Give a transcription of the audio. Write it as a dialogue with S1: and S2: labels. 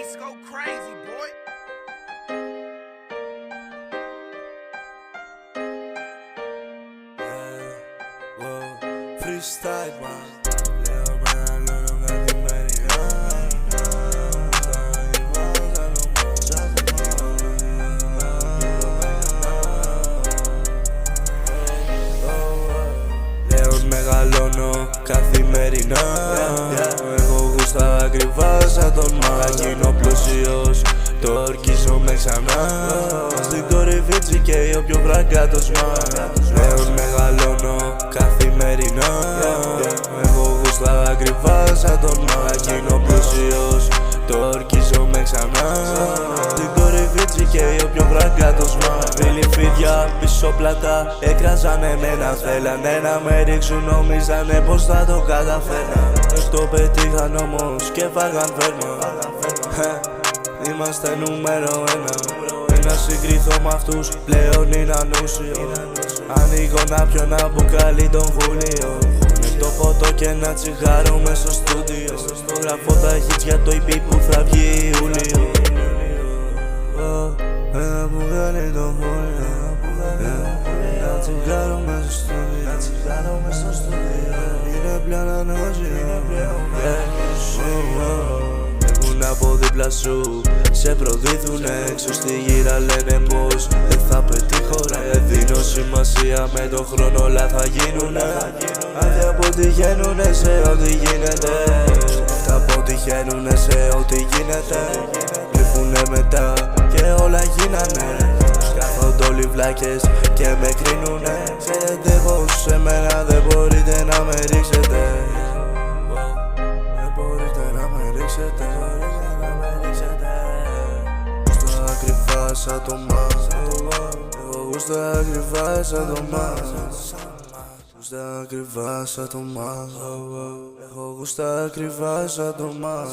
S1: beats go crazy, boy.
S2: Freestyle, man. Λέω μεγαλώνω καθημερινά. Λέω μεγαλώνω καθημερινά. Έχω γούστα ακριβά σαν τον Μα. Γίνω πλούσιος, το ορκίζομαι ξανά. Στην κορυφή τσικέει όποιο βραγκάτος μα. Λέω μεγαλώνω καθημερινά. Έχω γούστα ακριβά σαν τον Μα. Γίνω πλούσιος, το ορκίζομαι ξανά. Στην κορυφή τσικέει όποιο βραγκάτος μα. Φίλοι φίδια πίσω πλάτα έκραζαν εμένα. Θέλανε να με ρίξουν, νομίζανε πως θα το καταφέρνα. Το πετύχαν όμως και φάγαν φέρμα. Είμαστε νούμερο ένα. Να συγκριθώ μ' αυτούς πλέον είναι ανούσιο. Ανοίγω να πιω ένα μπουκάλι τον Βούλιο. Με το ποτό και ένα τσιγάρο μες στο στούντιο. Γράφω τα hits για το EP που θα βγει Ιούλιο. Ένα μπουκάλι τον Βούλιο. Ένα τσιγάρο μες στο στούντιο. Είναι πλέον ανούσιο. Από δίπλα σου σε προδίδουνε. Έξω στη γύρα λένε πως δεν θα πετύχω ρε. Δίνω σημασία με τον χρόνο όλα θα γίνουνε. Αυτοί αποτυχαίνουνε σε ό,τι γίνεται. Αυτοί αποτυχαίνουνε σε ό,τι γίνεται. Γλύφουνε μετά και όλα γίνανε. Σκάφονται όλοι βλάκες και με κρίνουνε. Ξέρετε πως σε μένα δεν μπορείτε να με ρίξετε. Δεν μπορείτε να με ρίξετε. Σαν το Μα. Εγώ γούστα ακριβά σαν το Μα. Γούστα ακριβά σαν το Μα. Εγώ γούστα ακριβά σαν το Μα.